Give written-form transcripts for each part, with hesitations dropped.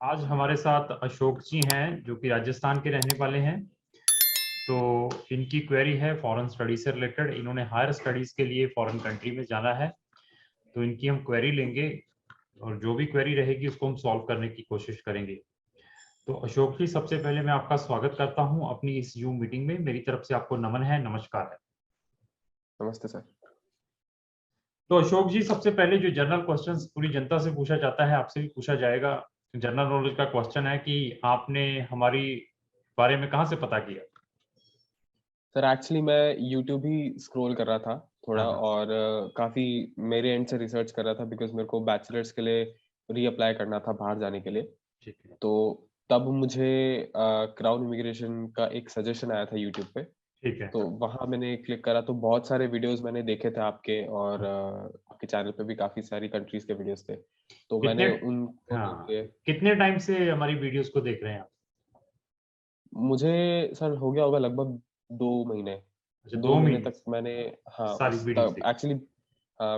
आज हमारे साथ अशोक जी हैं जो कि राजस्थान के रहने वाले हैं। तो इनकी क्वेरी है फॉरेन स्टडीज से रिलेटेड। इन्होंने हायर स्टडीज के लिए फॉरेन कंट्री में जाना है, तो इनकी हम क्वेरी लेंगे और जो भी क्वेरी रहेगी उसको हम सॉल्व करने की कोशिश करेंगे। तो अशोक जी, सबसे पहले मैं आपका स्वागत करता हूं अपनी इस जूम मीटिंग में। मेरी तरफ से आपको नमन है, नमस्कार है। नमस्ते सर। तो अशोक जी, सबसे पहले जो जनरल क्वेश्चंस पूरी जनता से पूछा जाता है आपसे भी पूछा जाएगा। जनरल नॉलेज का क्वेश्चन है कि आपने हमारी बारे में कहाँ से पता किया? सर एक्चुअली मैं यूट्यूब ही स्क्रॉल कर रहा था थोड़ा हाँ हाँ, और काफ़ी मेरे एंड से रिसर्च कर रहा था बिकॉज मेरे को बैचलर्स के लिए रीअप्लाई करना था बाहर जाने के लिए। ठीक है। तो तब मुझे क्राउन इमिग्रेशन का एक सजेशन आया था यूट्यूब पे। ठीक है। तो वहाँ मैंने क्लिक करा तो बहुत सारे वीडियोस मैंने देखे थे आपके और हाँ। आपके चैनल पे भी काफ़ी सारी कंट्रीज के वीडियोस थे। तो कितने मैंने उनको देख हाँ, के कितने टाइम से हमारी वीडियोस को देख रहे हैं आप? मुझे सर हो गया होगा लगभग 2 महीने। अच्छा, 2 2 महीने महीने तक मैंने हाँ, सारी उस वीडियोस तब देखी। एक्चुअली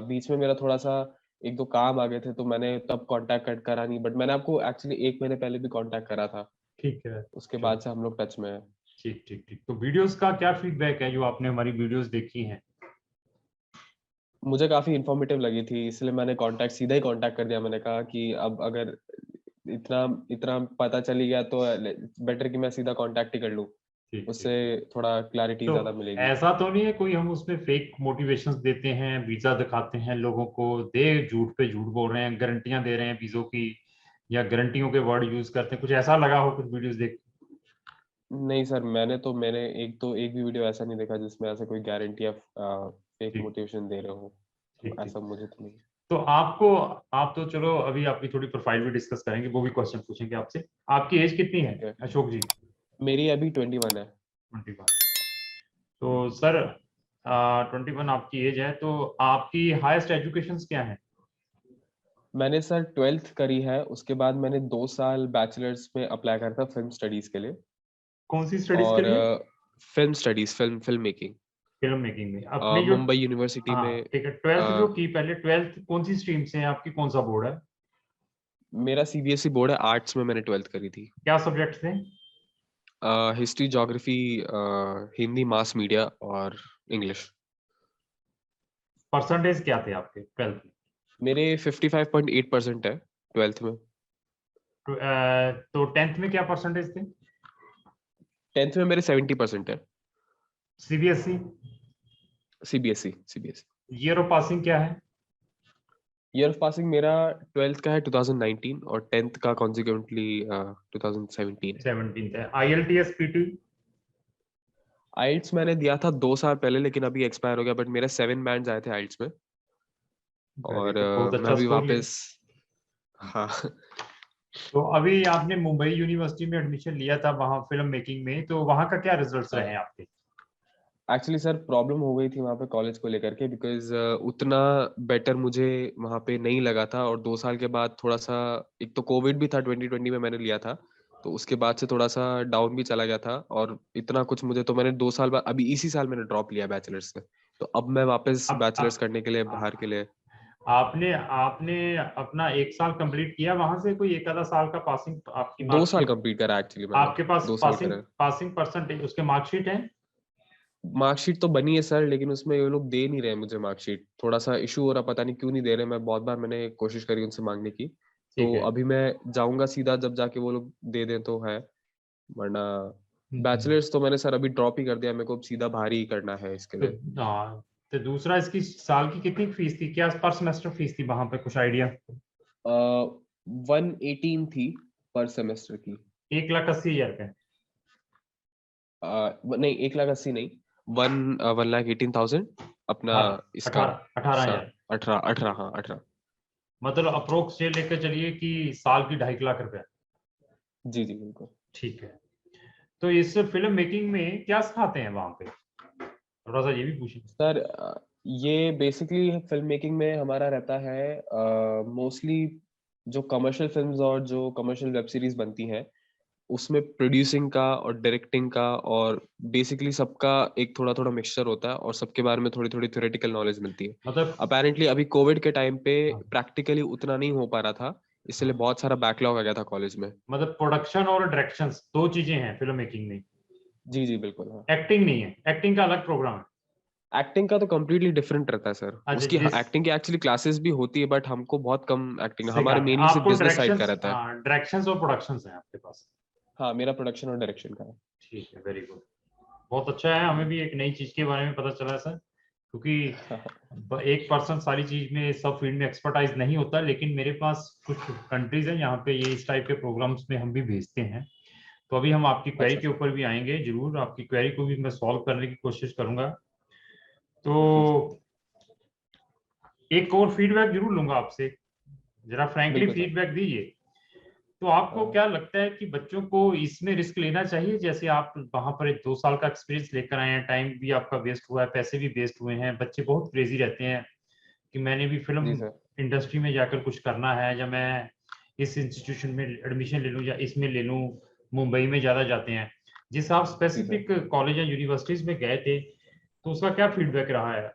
बीच में मेरा थोड़ा-सा 1-2 काम आ गए थे, तो मैंने तब कॉन्टैक्ट कट करा नहीं, बट मैंने आपको एक्चुअली 1 महीने पहले भी कॉन्टैक्ट करा था। ठीक है। उसके चलो, बाद से हम लोग टच में हैं। ठीक ठीक ठीक। तो वीडियोस का क्या फीडबैक है जो आपने हमारी वीडियोस देखी हैं? मुझे काफ़ी इन्फॉर्मेटिव लगी थी, इसलिए मैंने सीधा ही कॉन्टैक्ट कर दिया। मैंने कहा कि अब अगर इतना इतना पता चल ही गया तो बेटर कि मैं सीधा कॉन्टैक्ट ही कर लूँ। ठीक ठीक उससे ठीक। थोड़ा क्लैरिटी तो ज़्यादा मिलेगी। ऐसा तो नहीं है कोई हम उसमें फेक मोटिवेशंस देते हैं, वीजा दिखाते हैं लोगों को, दे झूठ पे झूठ बोल रहे हैं, गारंटियां दे रहे हैं वीजों की, या गारंटियों के वर्ड यूज करते हैं, कुछ ऐसा लगा हो कुछ वीडियोस देख? नहीं सर, मैंने एक भी वीडियो ऐसा नहीं देखा जिसमें ऐसा कोई गारंटी या फेक ठीक मोटिवेशन दे रहे हो। तो ठीक ठीक। ऐसा मुझे तो नहीं। तो आपको, आप तो चलो अभी आपकी थोड़ी प्रोफाइल भी डिस्कस करेंगे, वो भी क्वेश्चन पूछेंगे आपसे। आपकी एज कितनी है ठीक है। अशोक जी? मेरी अभी 21 है। 21। तो सर 21 आपकी एज है, तो आपकी हाईएस्ट एजुकेशन क्या है? मैंने सर 12th करी है, उसके बाद मैंने 2 साल बैचलर्स में अप्लाई करा था फिल्म स्टडीज के लिए। कौन सी स्टडीज के और लिए? Film studies, film making, film making में अपनी जो, मुंबई यूनिवर्सिटी हाँ में। ठीक है, ट्वेल्थ जो अ, की, पहले ट्वेल्थ कौन सी स्ट्रीम से है आपकी, कौन सा बोर्ड है? मेरा सीबीएसई बोर्ड है, आर्ट्स में मैंने 12th करी थी। क्या सब्जेक्ट थे? History, geography, Hindi, mass media और इंग्लिश। परसेंटेज क्या थे आपके ट्वेल्थ में? मेरे 55.8% है 12th में। तो टेंथ में क्या परसेंटेज थे? 10th में मेरे 70% है। CBSE? CBSE. Year of passing क्या है? ईयर ऑफ पासिंग मेरा 12th का है 2019 और 10th का कॉन्सिक्वेंटली 2017 है। 17 है। IELTS PT? आइल्स मैंने दिया था 2 साल पहले, लेकिन अभी एक्सपायर हो गया, बट मेरे 7 बैंड्स आए थे आइल्स में। वेरी और गुड, बहुत मैं अच्छा अभी स्कोर लिया। वापस। हाँ। तो अभी आपने मुंबई यूनिवर्सिटी में एडमिशन लिया था वहां फिल्म मेकिंग में, तो वहां का क्या रिजल्ट्स रहे हैं आपके? एक्चुअली सर प्रॉब्लम हो गई थी वहाँ पे कॉलेज को लेकर के, बिकॉज उतना बेटर मुझे वहाँ पे नहीं लगा था। और 2 साल के बाद थोड़ा सा, एक तो कोविड भी था, 2020 में मैंने लिया था, तो उसके बाद से थोड़ा सा डाउन भी चला गया था। और इतना कुछ मुझे, तो मैंने 2 साल बाद, अभी इसी साल मैंने ड्रॉप लिया बैचलर्स से। तो अब मैं वापस बैचलर्स अब करने के लिए बाहर के लिए। आपने आपने अपना एक साल कंप्लीट किया वहां से, कोई एक आधा साल का पासिंग आपकी 2 साल मार्कशीट? कंप्लीट करा एक्चुअली मैंने। आपके पास 2 साल पासिंग करा। पासिंग परसेंटेज उसके मार्कशीट है? मार्कशीट तो बनी है सर, लेकिन उसमें ये लोग दे नहीं रहे मुझे मार्कशीट। थोड़ा सा इशू हो रहा, पता नहीं क्यों नहीं दे रहे। मैं बहुत बार मैंने कोशिश करी उनसे मांगने की। तो ठीक है। अभी मैं जाऊंगा सीधा, जब जाके वो लोग दे दें तो है, वरना हम्म। बैचलर्स तो मैंने सर अभी ड्रॉप ही कर दिया। मेरे को अब सीधा बाहर ही करना है इसके तो लिए। हाँ, तो दूसरा, इसकी साल की कितनी फीस थी, क्या पर सेमेस्टर फीस थी वहां पे, कुछ आइडिया? 118 थी पर सेमेस्टर की। 1,80,000 का? नहीं, 1,80,000 नहीं, 1,18,000 अपना अठारह इसका। अठारह अठारह सा हजार 18, हाँ 18। मतलब अप्रोक्स ये लेकर चलिए कि साल की 2.5 लाख रुपए। जी जी बिल्कुल। ठीक है। तो इस फिल्म मेकिंग में क्या सिखाते हैं वहां पे, थोड़ा सा ये भी पूछिए। सर ये बेसिकली फिल्म मेकिंग में हमारा रहता है मोस्टली जो कमर्शियल फिल्म्स और जो कमर्शियल वेब सीरीज बनती हैं, उसमें प्रोड्यूसिंग का और डायरेक्टिंग का और बेसिकली सबका एक थोड़ा थोड़ा मिक्सचर होता है, और सबके बारे में थोड़ी थोड़ी थ्योरेटिकल नॉलेज मिलती है। मतलब अपेरेंटली अभी कोविड के टाइम पे हाँ, प्रैक्टिकली उतना नहीं हो पा रहा था, इसलिए बहुत सारा बैकलॉग आ गया था कॉलेज में। मतलब प्रोडक्शन और डायरेक्शन दो चीजें हैं फिल्म मेकिंग में। जी जी बिल्कुल। हाँ, एक्टिंग नहीं है, एक्टिंग का अलग प्रोग्राम है। एक्टिंग का तो कम्प्लीटली डिफरेंट रहता है सर। अच्छा उसकी जिस एक्टिंग की एक्चुअली क्लासेस भी होती है, बट हमको बहुत कम एक्टिंग, हमारे सिखाते हैं मेनली सिर्फ आपको बिजनेस साइड का डायरेक्शंस, रहता है। डायरेक्शंस और प्रोडक्शंस हैं आपके पास। हाँ, मेरा प्रोडक्शन और डायरेक्शन का है। ठीक है, वेरी गुड, बहुत अच्छा है। हमें भी एक नई चीज के बारे में पता चला सर, क्योंकि एक पर्सन सारी चीज में सब फील्ड में एक्सपर्टाइज नहीं होता, लेकिन मेरे पास कुछ कंट्रीज हैं यहाँ पे ये इस टाइप के प्रोग्राम्स में हम भी भेजते हैं। तो अभी हम आपकी क्वेरी अच्छा के ऊपर भी आएंगे, जरूर आपकी क्वेरी को भी मैं सॉल्व करने की कोशिश करूंगा। जी सर। तो एक और फीडबैक जरूर लूंगा आपसे, जरा फ्रैंकली बिल्कुल सर। फीडबैक दीजिए। तो आपको हाँ, क्या लगता है कि बच्चों को इसमें रिस्क लेना चाहिए? जैसे आप वहां पर एक 2 साल का एक्सपीरियंस लेकर आए हैं, टाइम भी आपका वेस्ट हुआ है, पैसे भी वेस्ट हुए हैं, बच्चे बहुत क्रेजी रहते हैं कि मैंने भी जी फिल्म सर। इंडस्ट्री में जाकर कुछ करना है, या मैं इस इंस्टीट्यूशन में एडमिशन ले लूं या इसमें ले लूं। मुंबई में ज्यादा जाते हैं। जिस आप जी सर। स्पेसिफिक कॉलेज या यूनिवर्सिटीज में गए थे, तो उसका क्या फीडबैक रहा है?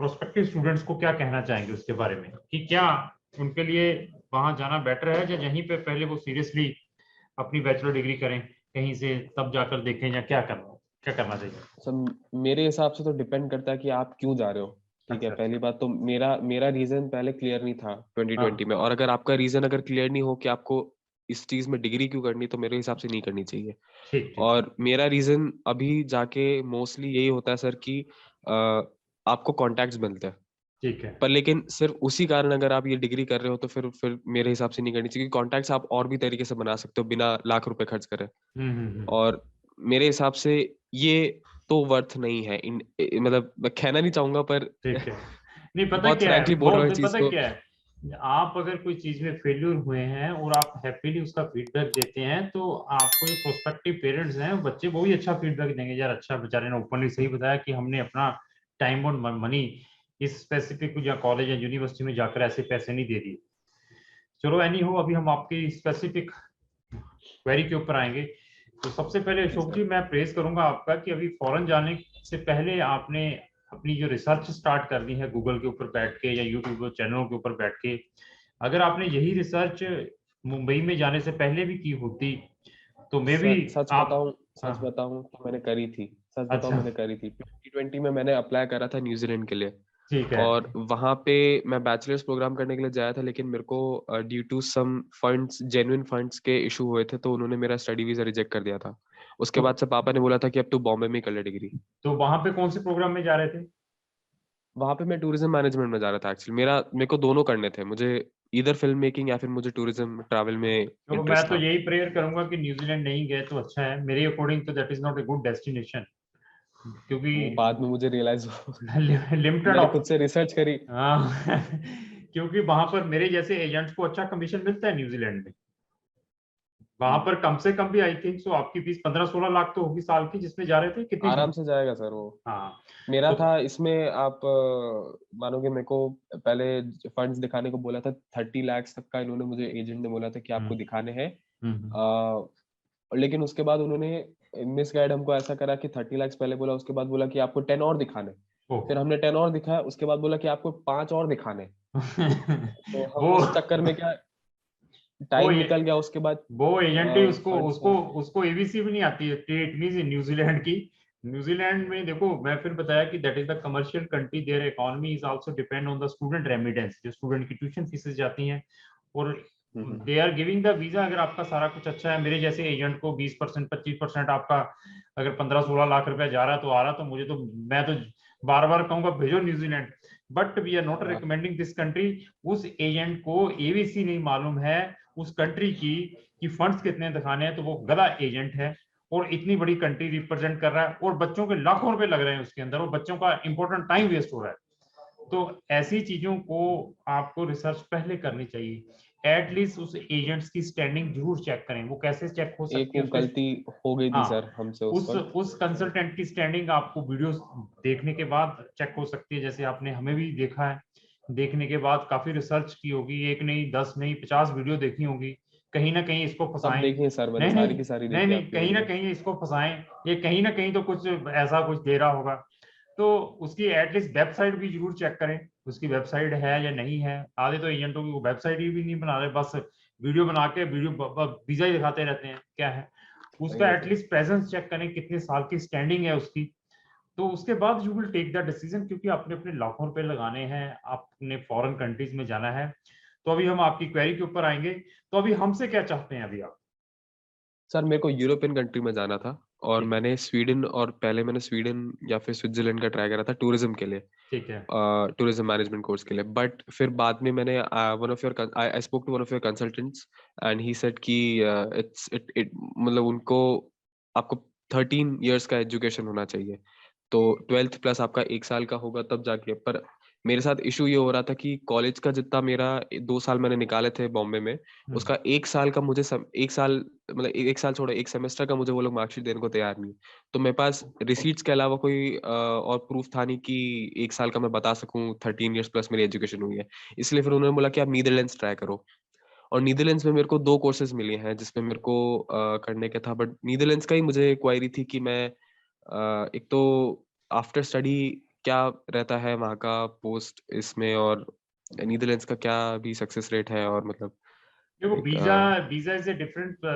प्रोस्पेक्टिव स्टूडेंट्स को क्या कहना चाहेंगे उसके बारे में, कि क्या उनके लिए वहां जाना बेटर है, या यहीं पे पहले वो सीरियसली अपनी बैचलर डिग्री करें कहीं से, तब जाकर देखें, या क्या करना चाहिए? सर मेरे हिसाब से तो डिपेंड करता है कि आप क्यों जा रहे हो। ठीक है, अच्छा अच्छा। पहली बात तो मेरा मेरा रीजन पहले क्लियर नहीं था 2020 हाँ में, और अगर आपका रीजन अगर क्लियर नहीं हो कि आपको इस चीज में डिग्री क्यों करनी, तो मेरे हिसाब से नहीं करनी चाहिए। ठीक ठीक ठीक। और मेरा रीजन अभी जाके मोस्टली यही होता है सर कि अ, आपको कॉन्टैक्ट्स मिलते हैं। ठीक है। पर लेकिन सिर्फ उसी कारण अगर आप ये डिग्री कर रहे हो, तो फिर मेरे हिसाब से नहीं करनी चाहिए, क्योंकि कॉन्टैक्ट्स आप और भी तरीके से बना सकते हो बिना लाख रुपए खर्च करे। हम्म। और मेरे हिसाब से ये तो वर्थ नहीं है। मतलब मैं कहना नहीं चाहूंगा, पर ठीक है। नहीं पता बहुत क्या है, फ्रैंकली बोल रहा हूँ इस चीज पता को। क्या है, आप अगर कोई चीज में फेल्यूर हुए हैं और आप हैप्पीली उसका फीडबैक देते हैं, तो आपको जो प्रोस्पेक्टिव पेरेंट्स हैं बच्चे वो भी अच्छा फीडबैक देंगे, यार अच्छा बेचारे ने ओपनली सही बताया कि हमने अपना टाइम और मनी इस स्पेसिफिक या कॉलेज या यूनिवर्सिटी में जाकर ऐसे पैसे नहीं दे दिए। चलो एनी हो, अभी हम आपकी स्पेसिफिक क्वेरी के ऊपर आएंगे। तो सबसे पहले जी अशोक सर। जी मैं प्रेज करूंगा आपका कि अभी फॉरेन जाने से पहले आपने अपनी जो रिसर्च स्टार्ट कर दी है गूगल के ऊपर बैठ के या यूट्यूब चैनलों के ऊपर बैठ के, अगर आपने यही रिसर्च मुंबई में जाने से पहले भी की होती तो मे भी सर सच आप। बताऊं, हाँ सच बताऊं तो मैंने करी थी। सच बताऊं अच्छा। मैंने करी थी 2020 में। मैंने अप्लाई करा था न्यूजीलैंड के लिए, ठीक है। और वहां पे मैं बैचलर्स प्रोग्राम करने के लिए जाया था, लेकिन मेरे को due to some funds, genuine funds के इशू हुए थे, तो उन्होंने मेरा स्टडी वीजा रिजेक्ट कर दिया था। उसके तो बाद से पापा ने बोला था कि अब तू बॉम्बे में ही कर ले डिग्री। वहां पे कौन से प्रोग्राम में जा रहे थे? वहां पे मैं टूरिज्म मैनेजमेंट में जा रहा था एक्चुअली। मेरे को दोनों करने थे, मुझे इधर फिल्म मेकिंग या फिर मुझे टूरिज्म ट्रैवल में तो मैं इंटरेस्ट तो था। यही प्रेयर करूंगा कि न्यूजीलैंड नहीं गए तो अच्छा है, मेरे अकॉर्डिंग तो that is not a good destination, क्योंकि वो बाद में मुझे रियलाइज लिमिटेड मैंने ऑफ। खुद से रिसर्च करी। हाँ क्योंकि वहां पर मेरे जैसे एजेंट्स को अच्छा कमीशन मिलता है न्यूजीलैंड में। वहां पर कम से कम भी आई थिंक सो आपकी फीस 15-16 लाख तो होगी साल की, जिसमें जा रहे थे कितनी थी? आराम से जाएगा सर वो। हाँ। मेरा तो था इसमें, आप मानोगे, मेरे को पहले फंड्स दिखाने को बोला था। 30 लाख तक का इन्होंने मुझे, एजेंट ने बोला था कि आपको हम्म दिखाने हैं। हम्म। लेकिन उसके बाद उन्होंने मिसगाइड हमको ऐसा करा कि 30 लाख पहले बोला, उसके बाद बोला कि आपको 10 और दिखाने। ओ फिर हमने 10 और दिखाया, उसके बाद बोला कि आपको 5 और दिखाने। तो हम वो उस चक्कर में क्या, वो टाइम निकल गया उसके बाद। वो एजेंट ही उसको फंड्स उसको का। उसको एबीसी भी नहीं आती है, इट मींस न्यूजीलैंड की। न्यूजीलैंड में देखो, मैं फिर बताया कि that is the commercial country, there economy is also depend on the student remittance, जो स्टूडेंट की ट्यूशन फीसेस जाती हैं, और हम्म। दे आर गिविंग द वीजा। अगर आपका सारा कुछ अच्छा है, मेरे जैसे एजेंट को 20% 25% आपका अगर 15-16 लाख रुपया जा रहा है तो आ रहा, तो मुझे तो, मैं तो बार बार कहूंगा भेजो New Zealand. But we are not हाँ, रिकमेंडिंग दिस कंट्री। उस एजेंट को एबीसी नहीं मालूम है उस कंट्री की कि फंड्स कितने दिखाने हैं, तो वो गधा एजेंट है, और इतनी बड़ी कंट्री रिप्रेजेंट कर रहा है, और बच्चों के लाखों रुपए लग रहे हैं उसके अंदर, और बच्चों का इंपॉर्टेंट टाइम वेस्ट हो रहा है। तो ऐसी चीजों को आपको रिसर्च पहले करनी चाहिए। एटलीस्ट उस एजेंट्स की स्टैंडिंग जरूर चेक करें। वो कैसे चेक हो एक सकती वो है उसके? गलती हो गई थी हाँ, सर हमसे उस वक्त। उस कंसल्टेंट की स्टैंडिंग आपको वीडियोस देखने के बाद चेक हो सकती है, जैसे आपने हमें भी देखा है। देखने के बाद काफी रिसर्च की होगी, एक नहीं 10 नहीं 50 वीडियो देखी होगी, कहीं ना कहीं इसको सब फंसाएं। देखिए सर, मैंने नहीं नहीं, सारी की सारी नहीं देखी नहीं, आपकी कहीं ना वीडियो। कहीं इसको फंसाएं, ये कहीं ना कहीं तो कुछ ऐसा कुछ दे रहा होगा। तो उसकी एटलीस्ट वेबसाइट भी जरूर चेक करें, उसकी वेबसाइट है या नहीं है। आधे तो एजेंटों की वो वेबसाइट ही भी नहीं बना रहे, बस वीडियो बना के वीजा ही दिखाते रहते हैं, क्या है उसका एटलीस्ट प्रेजेंस चेक करें, कितने साल की स्टैंडिंग है उसकी, तो उसके बाद you will take the decision, क्योंकि आपने अपने लाखों रुपए लगाने हैं, आपने फॉरेन कंट्रीज में जाना है। तो अभी हम आपकी क्वेरी के ऊपर आएंगे, तो अभी हमसे क्या चाहते हैं अभी आप? सर मेरे को यूरोपियन कंट्री में जाना था और ठीक है, मैंने स्वीडन, और पहले मैंने स्वीडन या फिर स्विट्जरलैंड का ट्राई करा था टूरिज्म के लिए, ठीक है, टूरिज्म मैनेजमेंट कोर्स के लिए। बट फिर बाद में मैंने one of your I spoke to one of your consultants and he said कि इट्स इट इट मतलब उनको आपको 13 इयर्स का एजुकेशन होना चाहिए, तो 12th प्लस आपका 1 साल का होगा तब जाके। पर मेरे साथ इशू ये हो रहा था कि कॉलेज का जितना मेरा 2 साल मैंने निकाले थे बॉम्बे में, उसका 1 साल का मुझे 1 साल मतलब 1 साल छोड़ो, 1 सेमेस्टर का मुझे वो लोग मार्कशीट देने को तैयार नहीं। तो मेरे पास रिसीट्स के अलावा कोई और प्रूफ था नहीं कि 1 साल का मैं बता सकूं 13 इयर्स प्लस मेरी एजुकेशन हुई है। इसलिए फिर उन्होंने बोला कि आप नीदरलैंड्स ट्राई करो, और नीदरलैंड्स में मेरे को 2 कोर्सेज मिले हैं जिसमें मेरे को करने का था। बट नीदरलैंड्स का ही मुझे क्वायरी थी कि मैं एक तो आफ्टर स्टडी क्या रहता है वहाँ का पोस्ट इसमें, और नीदरलैंड्स का क्या भी सक्सेस रेट है, और मतलब देखो एक visa visa is a different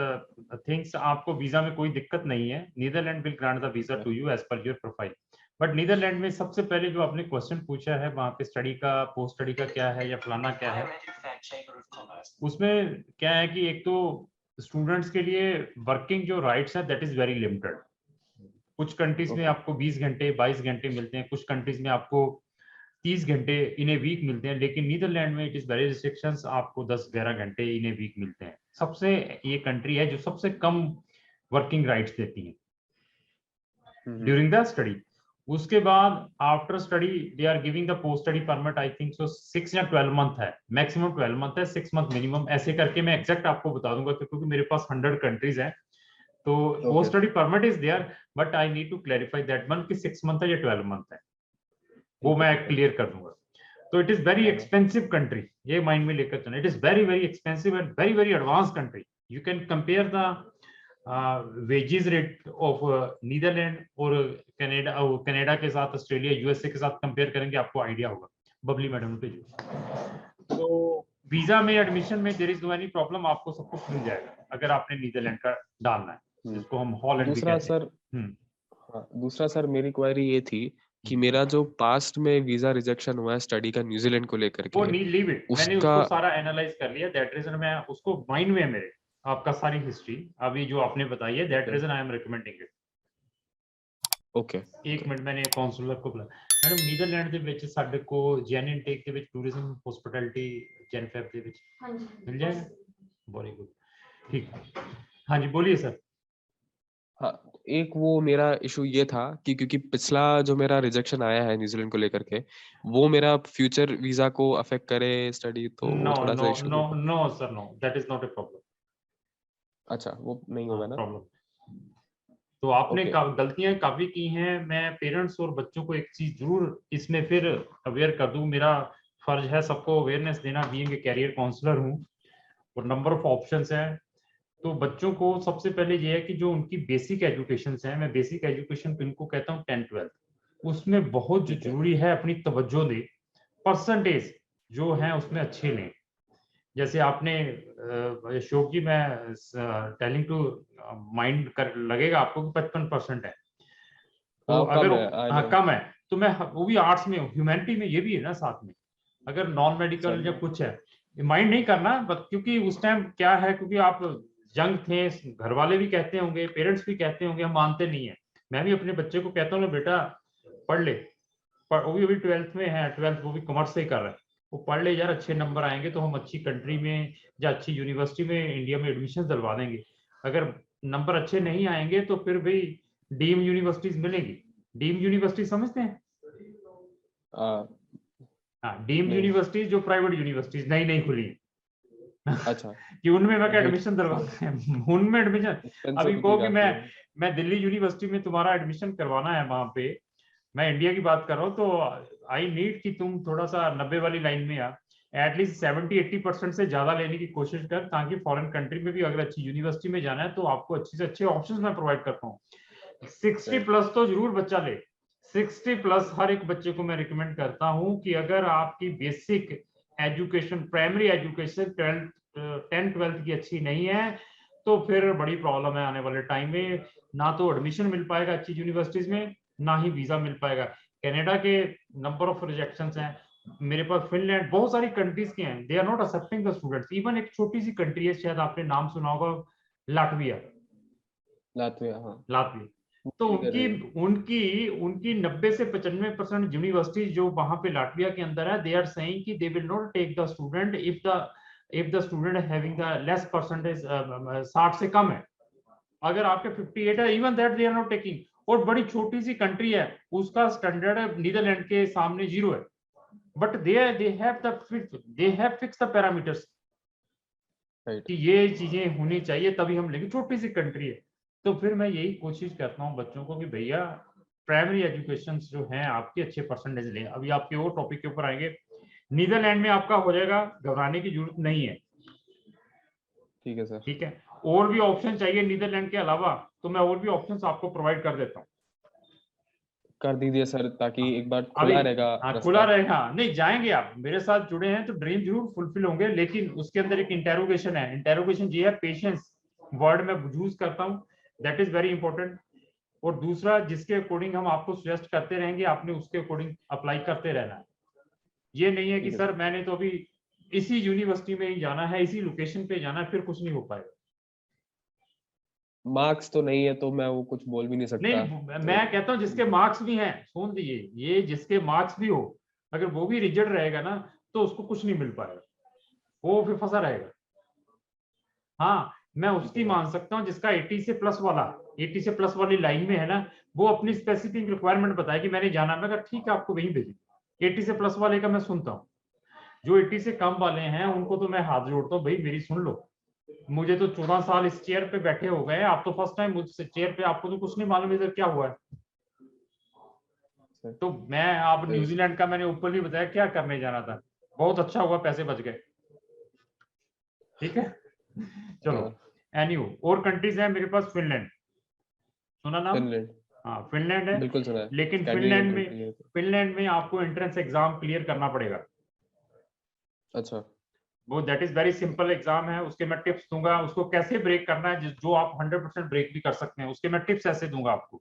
things, आपको वीजा में कोई दिक्कत नहीं है, Netherland will grant the visa to you as per your profile. But Netherland में सबसे पहले जो आपने क्वेश्चन पूछा है वहां पे स्टडी का, पोस्ट स्टडी का क्या है या फलाना क्या है, उसमें क्या है कि एक तो स्टूडेंट्स के लिए वर्किंग जो राइट्स है दैट इज वेरी लिमिटेड। कुछ कंट्रीज में ओके आपको 20 घंटे 22 घंटे मिलते हैं, कुछ कंट्रीज में आपको 30 घंटे इन ए वीक मिलते हैं, लेकिन नीदरलैंड में इट इज वेरी रिस्ट्रिक्शंस, आपको 10-11 घंटे इन ए वीक मिलते हैं। सबसे ये कंट्री है जो सबसे कम वर्किंग राइट्स देती है ड्यूरिंग द स्टडी। उसके बाद after study they are giving the post study permit, I think so 6 या 12 मंथ है, मैक्सिमम 12 मंथ है, 6 मंथ मिनिमम, ऐसे करके मैं एग्जैक्ट आपको बता दूंगा क्योंकि मेरे पास 100 कंट्रीज है। तो post study permit is there, but I need to clarify that one कि 6 मंथ है या 12 मंथ है, वो मैं क्लियर कर दूंगा। तो it is very expensive country, ये माइंड में लेकर चलना, it is very very expensive and very very advance country. You can compare the wages rate of Netherland और कनाडा के साथ, ऑस्ट्रेलिया यूएसए के साथ कंपेयर करेंगे, आपको आइडिया होगा। बबली मैडम पे जो तो वीजा में एडमिशन में there is no any problem, आपको सब कुछ मिल जाएगा अगर आपने नीदरलैंड का डालना है, जिसको हम हॉलैंड भी कहते हैं। दूसरा सर मेरी क्वेरी ये थी कि मेरा जो पास्ट में वीजा रिजेक्शन हुआ है स्टडी का न्यूजीलैंड को लेकर वो के, नीड लीव इट, मैंने उसका उसको सारा एनालाइज कर लिया, दैट रीजन मैं उसको माइंड में है मेरे, आपका सारी हिस्ट्री अभी जो आपने बताई है, that reason I am recommending it. Okay एक मिनट, मैंने काउंसलर को बुला, मैडम नीदरलैंड ਦੇ ਵਿੱਚ ਸਾਡੇ ਕੋ ਜੈਨ ਇਨਟੇਕ ਦੇ ਵਿੱਚ ਟੂਰਿਜ਼ਮ ਹਸਪਿਟੈਲਿਟੀ ਜੈਨ ਫੈਬ ਦੇ ਵਿੱਚ मिल जाएगा, वेरी गुड, ठीक। हाँ जी बोलिए सर। हाँ, एक वो मेरा इशू ये था कि क्योंकि पिछला जो मेरा रिजेक्शन आया है न्यूजीलैंड को लेकर के, वो मेरा फ्यूचर वीजा को अफेक्ट करे स्टडी, तो वो नो थोड़ा नो सा इशू नो नहीं है। No sir, no that is not a problem. अच्छा वो नहीं होगा ना? प्रॉब्लम, तो आपने ओके गलतियां काफी की हैं, मैं पेरेंट्स और बच्चों को एक चीज जरूर इसमें फिर अवेयर कर दूं, मेरा फर्ज है सबको अवेयरनेस देना, बीइंग ए कैरियर काउंसलर हूं और नंबर ऑफ ऑप्शंस हैं। तो बच्चों को सबसे पहले ये है कि जो उनकी बेसिक एजुकेशन है, मैं बेसिक एजुकेशन इनको कहता हूँ 10-12, उसमें बहुत जो ठीक है जरूरी है अपनी तवज्जो दे, परसेंटेज जो है उसमें अच्छे लें। जैसे आपने अशोक जी, मैं टेलिंग टू माइंड कर लगेगा आपको कि 55% है, तो हाँ अगर कम है आई नो कम है तो मैं वो भी आर्ट्स में, ह्यूमैनिटी में ये भी है ना साथ में, अगर नॉन मेडिकल सर। या कुछ है, माइंड नहीं करना, क्योंकि उस टाइम क्या है, क्योंकि आप यंग थे, घर वाले भी कहते होंगे, पेरेंट्स भी कहते होंगे, हम मानते नहीं है। मैं भी अपने बच्चे को कहता हूँ ना बेटा पढ़ ले, वो भी अभी 12th में है, 12th वो भी कॉमर्स से ही कर रहा है, वो पढ़ ले यार, अच्छे नंबर आएंगे तो हम अच्छी कंट्री में या अच्छी यूनिवर्सिटी में इंडिया में एडमिशन दिलवा देंगे। अगर नंबर अच्छे नहीं आएंगे तो फिर भी डीम यूनिवर्सिटीज मिलेंगी। डीम यूनिवर्सिटी समझते हैं? हाँ, डीम नहीं यूनिवर्सिटीज जो प्राइवेट यूनिवर्सिटीज नई नई खुली अच्छा कि उनमें मैं क्या वो एडमिशन दिलवाते हैं, उनमें एडमिशन। अभी एक्सपेंसिव भी कहो कि काफी है। मैं दिल्ली यूनिवर्सिटी में तुम्हारा एडमिशन करवाना है वहां पे, मैं इंडिया की बात कर रहा हूँ, तो आई नीड कि तुम थोड़ा सा 90 वाली लाइन में आ, एटलीस्ट 70-80% से ज्यादा लेने की कोशिश कर, ताकि फॉरेन कंट्री में भी अगर अच्छी यूनिवर्सिटी में जाना है तो आपको अच्छे से अच्छे ऑप्शंस मैं प्रोवाइड करता हूँ। 60 प्लस तो जरूर बच्चा ले, 60 प्लस हर एक बच्चे को मैं रिकमेंड करता हूं कि अगर आपकी basic education, primary education 12th 10th-12th की अच्छी नहीं है तो फिर बड़ी प्रॉब्लम है आने वाले टाइम में, ना तो एडमिशन मिल पाएगा अच्छी यूनिवर्सिटीज में, ना ही वीजा मिल पाएगा। कनाडा के नंबर ऑफ रिजेक्शंस हैं, मेरे पास फिनलैंड, बहुत सारी कंट्रीज के हैं, they are not accepting the students. Even एक छोटी सी कंट्री है, शायद आपने नाम सुना होगा, लाटविया। लातविया, हाँ, लातविया तो इधर उनकी है। उनकी उनकी 90 से 95% यूनिवर्सिटी जो वहां पे लाटविया के अंदर है, दे आर सेइंग कि they will not take the student if the student having the less percentage, 60 से कम है। अगर आपके 58 है, even that they are not taking. और बड़ी छोटी सी कंट्री है, उसका स्टैंडर्ड नीदरलैंड के सामने 0 है, but they have fix the parameters right. कि ये चीजें होनी चाहिए तभी हम लेंगे। छोटी सी कंट्री है। तो फिर मैं यही कोशिश करता हूँ बच्चों को कि भैया प्राइमरी एजुकेशन जो है आपके अच्छे परसेंटेज लें। अभी आपके और टॉपिक के ऊपर आएंगे। नीदरलैंड में आपका हो जाएगा, घबराने की जरूरत नहीं है। ठीक है सर। ठीक है, और भी ऑप्शन चाहिए नीदरलैंड के अलावा तो मैं और भी ऑप्शंस आपको प्रोवाइड कर देता हूँ। कर दीजिए सर, ताकि हाँ, एक बार अभी खुला रहेगा हाँ खुला रास्ता। रहेगा। नहीं जाएंगे आप मेरे साथ जुड़े हैं तो ड्रीम जरूर फुलफिल होंगे, लेकिन उसके अंदर एक इंटेरोगेशन है। इंटेरोगेशन ये है, पेशेंस वर्ड में यूज करता हूँ, दैट इज वेरी इंपॉर्टेंट। और दूसरा, जिसके अकॉर्डिंग हम आपको सजेस्ट करते रहेंगे, आपने उसके अकॉर्डिंग अप्लाई करते रहना है। ये नहीं है कि ठीक है सर सर। मैंने तो अभी इसी यूनिवर्सिटी में ही जाना है, इसी लोकेशन पे जाना है, फिर कुछ नहीं हो पाएगा। मार्क्स तो नहीं है तो मैं वो कुछ बोल भी नहीं सकता, नहीं, तो मैं कहता हूँ जिसके मार्क्स भी हैं, सुन लीजिए, ये जिसके मार्क्स भी हो, अगर वो भी रिजल्ट रहेगा ना तो उसको कुछ नहीं मिल पाएगा, वो फिर फंसा रहेगा। हाँ, मैं ठीक उसकी है। मान सकता हूँ जिसका 80 से प्लस वाला, 80 से प्लस वाली लाइन में है ना, वो अपनी स्पेसिफिक रिक्वायरमेंट बताए कि मैंने जाना, मैं कहा ठीक है आपको वहीं भेजिए। 80 से प्लस वाले का मैं सुनता हूँ। जो 80 से कम वाले हैं उनको तो मैं हाथ जोड़ता हूँ, भाई मेरी सुन लो, मुझे तो 14 साल इस चेयर पे बैठे हो गए, आप तो फर्स्ट टाइम मुझसे चेयर पे, आपको तो कुछ नहीं मालूम इधर क्या हुआ है। सर, तो मैं, आप तो न्यूजीलैंड का मैंने ऊपर नहीं बताया क्या करने जाना था, बहुत अच्छा हुआ पैसे बच गए। ठीक है, चलो। हाँ, एनीहो, और कंट्रीज है मेरे पास, फिनलैंड, सुना नाम? फिनलैंड हाँ फिनलैंड है। बिल्कुल सुना है, लेकिन स्कैंडिनेवियन कंट्री है तो। फिनलैंड में आपको एंट्रेंस एग्जाम क्लियर करना पड़ेगा। अच्छा। वो that is very simple exam है, उसके मैं टिप्स दूंगा, उसको कैसे ब्रेक करना है, जो आप 100% ब्रेक भी कर सकते हैं, उसके मैं टिप्स ऐसे दूंगा आपको,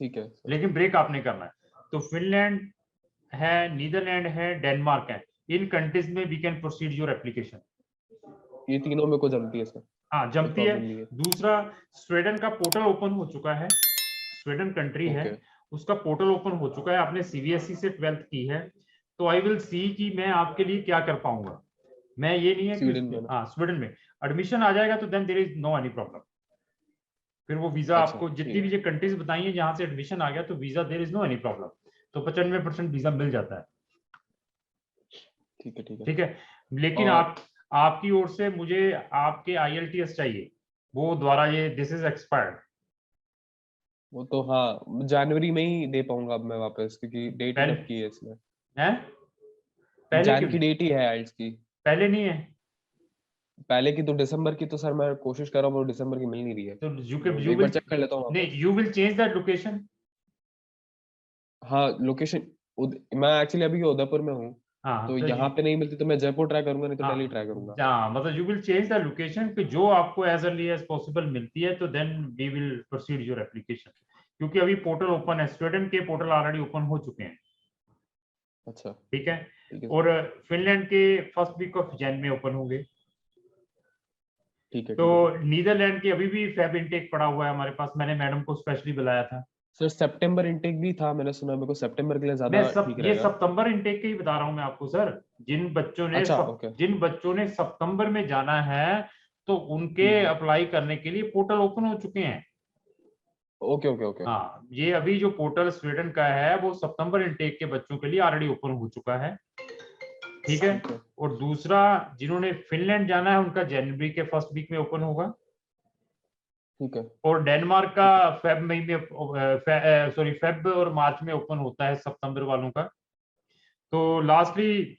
ठीक है सर। लेकिन ब्रेक आपने करना है। तो फिनलैंड है, नीदरलैंड है, डेनमार्क है, इन कंट्रीज में we can proceed your application. ये तीनों मेरे को जमती है सर, हाँ कोई जमती है। प्रॉब्लम नहीं है। दूसरा, स्वीडन का पोर्टल ओपन हो चुका है, स्वीडन कंट्री है, ओके। उसका पोर्टल ओपन हो चुका है। आपने सीबीएसई से 12th की है तो आई विल सी कि मैं आपके लिए क्या कर पाऊंगा। मैं ये नहीं है कि स्वीडन में ना? हाँ स्वीडन में एडमिशन आ जाएगा तो then there is no any problem. फिर वो वीजा अच्छा, आपको, ठीक जितनी है। भी ये कंट्रीज बताई है जहां से एडमिशन आ गया तो visa there is no any problem, तो 95% वीजा मिल जाता है। ठीक है। ठीक है। ठीक है, लेकिन और आपकी ओर से मुझे आपके आईएलटीएस चाहिए, वो द्वारा ये दिस इज एक्सपायर्ड। वो तो हाँ, जनवरी में ही दे पाऊंगा अब मैं वापस, क्योंकि डेट ही पहले तब की है इसमें। है, पहले जैन क्यों की नहीं? डेट ही है आइल्स की। पहले नहीं है पहले की तो दिसंबर की, तो सर मैं कोशिश कर रहा हूँ, वो दिसंबर की मिल नहीं रही है, तो तो यू एक बार विल, चेक कर लेता हूँ नहीं वापस। You will change that location. हाँ, लोकेशन, मैं एक्चुअली अभी उदयपुर में हूँ, हाँ तो तो यहाँ पे नहीं मिलती तो मैं जयपुर ट्राई करूंगा, नहीं तो दिल्ली हाँ ट्राई करूंगा। हाँ, मतलब you will change the location कि जो आपको एज अर्ली एज पॉसिबल मिलती है तो then we will proceed your application. क्योंकि अभी पोर्टल ओपन है, स्वीडन के पोर्टल ऑलरेडी ओपन हो चुके हैं। अच्छा। ठीक है, ठीक है और सर। फिनलैंड के फर्स्ट वीक ऑफ जैन में ओपन होंगे। ठीक है। तो ठीक है सर। नीदरलैंड की अभी भी फेब इनटेक पड़ा हुआ है हमारे पास, मैंने मैडम को स्पेशली बुलाया था। सर सितंबर इनटेक भी था, मैंने सुना, मेरे को सितंबर के लिए ज्यादा ठीक ये रहेगा। सितंबर इनटेक के ही बता रहा हूं मैं आपको सर। अच्छा, ओके। जिन बच्चों ने सितंबर में जाना है तो उनके हम्म। अप्लाई करने के लिए पोर्टल ओपन हो चुके हैं। Okay okay okay. हाँ, ये अभी जो पोर्टल स्वीडन का है वो सितंबर इनटेक के बच्चों के लिए ऑलरेडी ओपन हो चुका है। ठीक है, ठीक है। और दूसरा, जिन्होंने फिनलैंड जाना है उनका जनवरी के फर्स्ट वीक में ओपन होगा। ठीक है। और डेनमार्क का ठीक है। फेब मई में, सॉरी फेब और मार्च में ओपन होता है सितंबर वालों का। तो लास्टली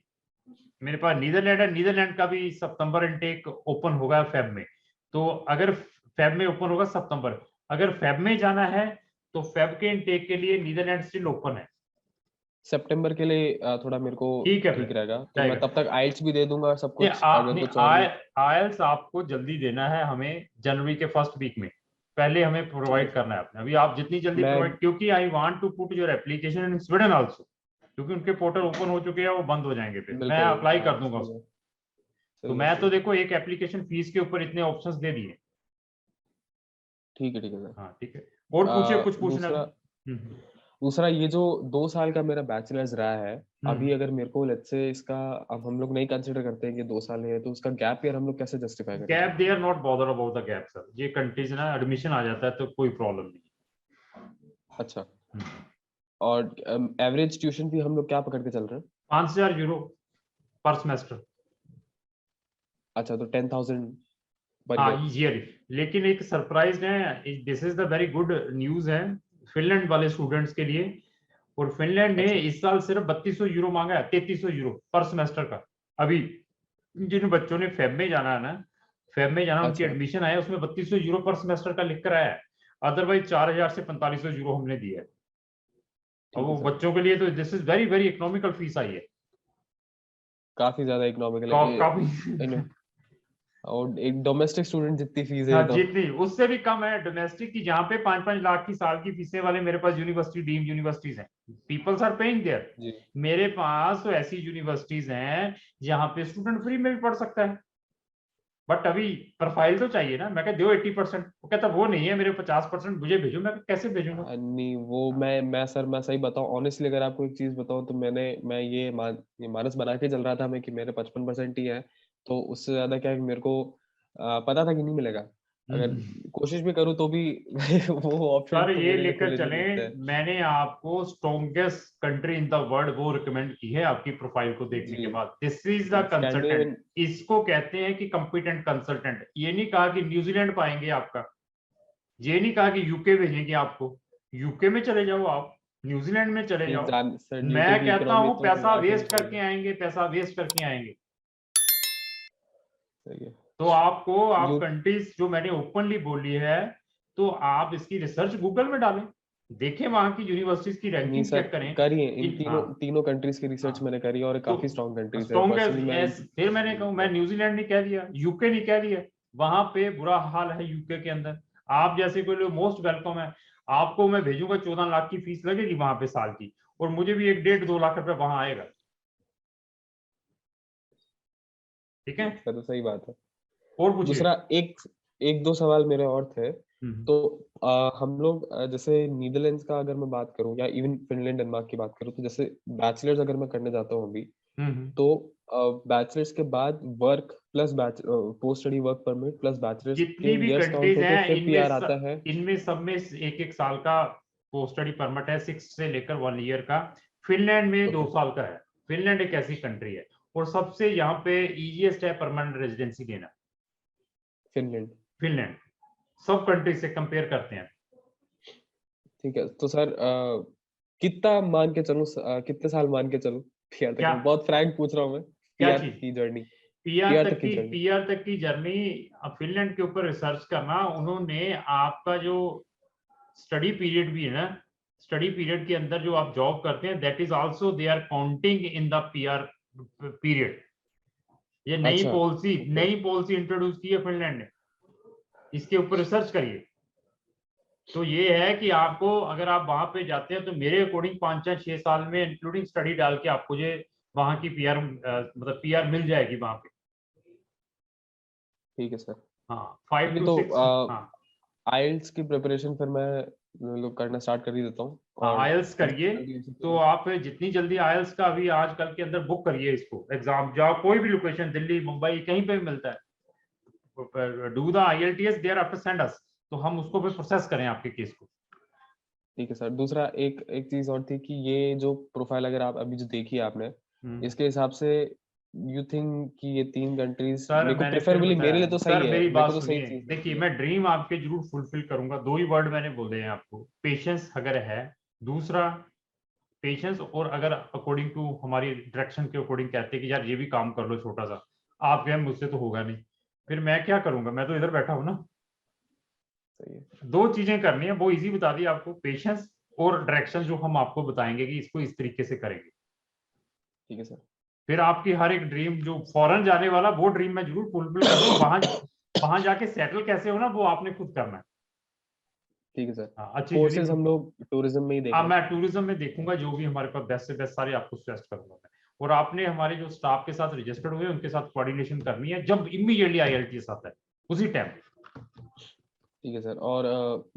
मेरे पास नीदरलैंड है, नीदरलैंड का भी सितंबर इनटेक ओपन होगा फेब में। तो अगर फेब में ओपन होगा सितंबर, अगर फेब में जाना है तो फेब के इनटेक के लिए नीदरलैंड स्टिल ओपन है। सितंबर के लिए थोड़ा मेरे को ठीक है ठीक फिर, रहेगा, तो मैं रहेगा। तब तक आइल्स भी दे दूंगा सब नहीं कुछ, आप अगर नहीं, कुछ और भी। आयल्स आपको जल्दी देना है हमें, जनवरी के फर्स्ट वीक में पहले हमें ठीक है प्रोवाइड सर। करना है अपने। अभी आप जितनी जल्दी मैं प्रोवाइड, क्योंकि I want to put your application in Sweden also, क्योंकि उनके पोर्टल ओपन हो चुके हैं, वो बंद हो जाएंगे, फिर मैं बिल्कुल, अप्लाई हाँ कर दूंगा सही उसको। है, तो सही है, मैं सही तो है। देखो एक एप्लीकेशन फीस के ऊपर इतने ऑप्शंस दे दिए। ठीक है, ठीक है सर। हाँ ठीक है, और पूछिए कुछ पूछना है। दूसरा दूसरा ये जो 2 साल का मेरा बैचलर्स रहा है, हम्म। अभी अगर मेरे को लेट्स से इसका, अब हम लोग नहीं कंसिडर करते हैं कि 2 साल है, तो उसका गैप ईयर हम लोग कैसे जस्टिफाई करें gap, sir? They are not bother about the gap sir, ये कंट्रीज ना एडमिशन आ जाता है तो कोई प्रॉब्लम नहीं अच्छा। है। और एवरेज ट्यूशन फी हम लोग क्या पकड़ के चल रहे हैं? 5,000 यूरो पर सेमेस्टर। अच्छा, तो 10,000 पर हाँ ईयर। ईजियर, लेकिन एक सरप्राइज है, this is the very good news है फिनलैंड वाले स्टूडेंट्स के लिए। और फिनलैंड ने अच्छा, इस साल सिर्फ 3,200 यूरो मांगा है, 3,300 यूरो पर सेमेस्टर का। अभी जिन बच्चों ने फेब में जाना है ना, फेब में जाना, उनकी अच्छा। एडमिशन आया, उसमें 3,200 यूरो पर सेमेस्टर का लिख कर आया है। अदरवाइज 4,000 से 4,500 यूरो हमने दिए है। और ठीक है वो सर। बच्चों के लिए तो this is very very economical fees आई है। काफी ज्यादा इकोनॉमिकल है काफी। इन- और एक डोमेस्टिक स्टूडेंट जितनी फीस है हाँ ये तो। जितनी, उससे भी कम है डोमेस्टिक की, जहाँ पे 5-5 लाख की साल की फीसें वाले मेरे पास यूनिवर्सिटी, डीम्ड यूनिवर्सिटीज हैं, पीपल्स आर पेइंग देयर। जी। मेरे पास तो ऐसी यूनिवर्सिटीज हैं जहाँ पे स्टूडेंट फ्री में भी पढ़ सकता है। बट अभी प्रोफाइल तो चाहिए ना, मैं कह दो 80%, वो कहता वो नहीं है मेरे 50%, मुझे भेजो। मैं कहा, कैसे भेजूंगा? नहीं, वो मैं सर, मैं सही बताऊं ऑनेस्टली, अगर आपको एक चीज बताऊं, तो मैं ये मानस बना के चल रहा था मैं कि मेरे 55% ही है, तो उससे ज्यादा क्या है कि मेरे को पता था कि नहीं मिलेगा। अगर हम्म। कोशिश भी करूँ तो भी वो ऑप्शन सर तो ये मेरे लिए लेकर खुले नहीं दिखते चलें, हैं। मैंने आपको strongest country in the world वो रिकमेंड की है आपकी प्रोफाइल को देखने के जी। बाद। This is the consultant, Scandinavian. इसको कहते हैं कि कॉम्पिटेंट कंसल्टेंट। ये नहीं कहा कि न्यूजीलैंड पाएंगे आपका, ये नहीं कहा कि यूके भेजेंगे आपको। यूके में चले जाओ आप, न्यूजीलैंड में चले नहीं जाओ। जान सर, यूके मैं की कहता इकोनॉमी हूं तो पैसा आके नहीं वेस्ट करके छोड़ेगी। आएंगे, पैसा वेस्ट करके आएंगे। सही है। तो आपको, आप यू कंट्रीज जो मैंने ओपनली बोली है, तो आप इसकी रिसर्च गूगल में डालें, देखें वहां की यूनिवर्सिटीज की नहीं रैंकिंग सर, चेक करें। करिए, इन हाँ तीनों तीनों कंट्रीज की हाँ। रिसर्च मैंने करी है, और तो काफी स्ट्रॉन्ग कंट्रीज है, स्ट्रॉन्ग पर्सनली मैं एस, फिर मैंने कहूँ, मैं न्यूजीलैंड नहीं कह दिया, यूके नहीं कह दिया, वहां पे बुरा हाल है यूके के अंदर। आप जैसे कोई लोग मोस्ट वेलकम है। आपको मैं भेजूंगा, 14 लाख की फीस लगेगी वहां पे साल की, और मुझे भी 1-1.5-2 लाख रुपए वहां आएगा। ठीक है, सर, तो सही बात है। और पूछिए। दूसरा, एक एक दो सवाल मेरे और थे। हम्म तो हम लोग जैसे नीदरलैंड्स का अगर मैं बात करूं, या इवन फिनलैंड, डेनमार्क की बात करूं, तो जैसे बैचलर्स अगर मैं करने जाता हूं अभी, हम्म। तो बैचलर्स के बाद work plus post study work permit plus bachelors के जितनी भी इयर्स काउंट कंट्रीज होके हैं, फिर पीआर आता है। इनमें सब में 1-1 साल का पोस्ट स्टडी परमिट है, 6 से लेकर 1 ईयर का। फिनलैंड में ओके। 2 साल का है। फिनलैंड एक ऐसी कंट्री है, और सबसे यहाँ पे इजीएस्ट है परमानेंट रेजिडेंसी देना। फिनलैंड। फिनलैंड सब कंट्री से कंपेयर करते हैं। ठीक है, तो सर कितना मान के चलूं, कितने साल मान के चलूं पीआर तक क्या, में? बहुत फ्रैंक पूछ रहा हूं मैं। क्या पीआर चीज? की जर्नी। पीआर पीआर तक तक की की, जर्नी। पीआर तक की जर्नी। फिनलैंड के ऊपर रिसर्च करना, उन्होंने आपका जो स्टडी पीरियड भी है ना, स्टडी पीरियड के अंदर जो आप जॉब करते हैं, that is also they are counting in the PR period. ये अच्छा। ओके। नई पॉलिसी इंट्रोड्यूस की है फिनलैंड ने, इसके ऊपर रिसर्च करिए। तो ये है कि आपको, अगर आप वहां पे जाते हैं, तो मेरे अकॉर्डिंग 5 या 6 साल में इंक्लूडिंग स्टडी डाल के आपको ये वहां की पीआर, मतलब पीआर मिल जाएगी वहां पे। ठीक है सर। हाँ, फाइव ठीक है, टू तो सिक्स हाँ। आइल्स की प्रिपरेशन फिर मैं लोग करना स्टार्ट कर ही देता हूँ, हाँ और आयल्स करिए। तो आप जितनी जल्दी आयल्स का अभी आजकल के अंदर बुक करिए इसको, एग्जाम जाओ कोई भी लोकेशन, दिल्ली मुंबई कहीं पे भी मिलता है। Do the IELTS there after send us, तो हम उसको भी प्रोसेस करें आपके केस को। ठीक है सर। दूसरा, एक एक चीज और थी कि ये जो प्रोफाइल अगर आप अभी जो देखी आपने, इसके हिसाब से यू थिंक कि ये 3 कंट्रीज सर मेरे को मैंने फिर प्रेफरेबली, मेरे लिए बताया तो सही सर, है, मेरी मेरे बात को तो सही सुनिए, चीज देखिए लगती है। मैं ड्रीम आपके जरूर फुलफिल करूंगा, 2 ही वर्ड मैंने बोले हैं आपको, पेशेंस अगर है। दूसरा, पेशेंस, और अगर अकॉर्डिंग टू हमारी डायरेक्शन के अकॉर्डिंग कहते हैं कि यार ये भी काम कर लो छोटा सा, आप कहें मुझसे तो होगा नहीं, फिर मैं क्या करूंगा? मैं तो इधर बैठा हूं ना। सही है। 2 चीजें करनी है, वो इजी बता दी आपको, पेशेंस और डायरेक्शन जो हम आपको बताएंगे कि इसको इस तरीके से करेंगे। ठीक है सर। फिर आपकी हर एक ड्रीम जो फॉरेन जाने वाला, वो ड्रीम मैं जरूर फुलफिल कर दूं। वहां जाके सेटल कैसे होना वो आपने खुद करना है। ठीक है सर। हाँ, अच्छी कोर्सेज हम लोग टूरिज्म में ही देख हाँ, रहे मैं हैं। टूरिज्म में देखूंगा, जो भी हमारे पास बेस्ट से बेस्ट सारे आपको सजेस्ट करूंगा मैं। और आपने हमारे जो स्टाफ के साथ रजिस्टर्ड हुए उनके साथ कोऑर्डिनेशन करनी है जब इमीडिएटली IELTS आता है, उसी टाइम। ठीक है सर। और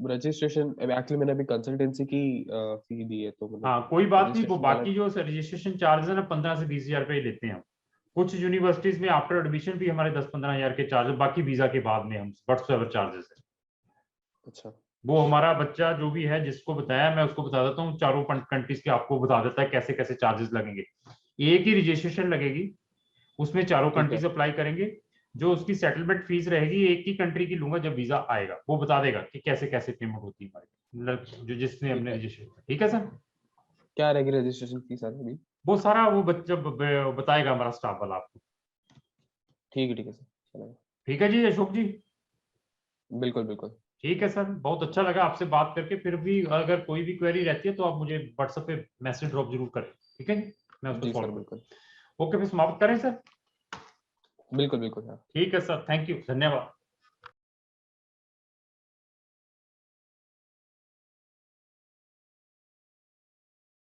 रजिस्ट्रेशन एक्चुअली मैंने अभी कंसल्टेंसी की फी दी है, तो मतलब हाँ, कोई बात नहीं, वो रजिस्ट्रेशन वाला। बाकी जो रजिस्ट्रेशन चार्जेस है ना, 15 से 20 हजार रुपये लेते हैं हम। कुछ यूनिवर्सिटीज में आफ्टर एडमिशन भी हमारे 10-15 हजार के चार्जेस, बाकी वीजा के बाद में हम व्हाट्सएवर चार्जेस है। अच्छा। वो हमारा बच्चा जो भी है जिसको बताया, मैं उसको बता देता हूँ, चारों कंट्रीज के आपको बता देता है कैसे कैसे चार्जेस लगेंगे। एक ही रजिस्ट्रेशन लगेगी, उसमें चारों ठीक है। कंट्रीज अप्लाई करेंगे। जो उसकी सेटलमेंट फीस रहेगी एक ही कंट्री की लूंगा, जब वीजा आएगा वो बता देगा कि कैसे कैसे पेमेंट होती है हमारी, जो जिसने ठीक हमने है। रजिस्ट्रेशन। ठीक है सर। क्या रहेगी रजिस्ट्रेशन फीस अभी? वो सारा वो बच्चा बताएगा हमारा स्टाफ वाला आपको। ठीक है सर, चलेगा। ठीक है जी अशोक जी। बिल्कुल बिल्कुल। ठीक है सर, बहुत अच्छा लगा आपसे बात करके। फिर भी अगर कोई भी क्वेरी रहती है तो आप मुझे व्हाट्सएप पे मैसेज ड्रॉप जरूर करें। ठीक है जी, मैं उसको जी सॉल्व सर, बिल्कुल। करूँ। ओके, फिर समाप्त करें सर। बिल्कुल बिल्कुल सर। ठीक है सर, थैंक यू, धन्यवाद।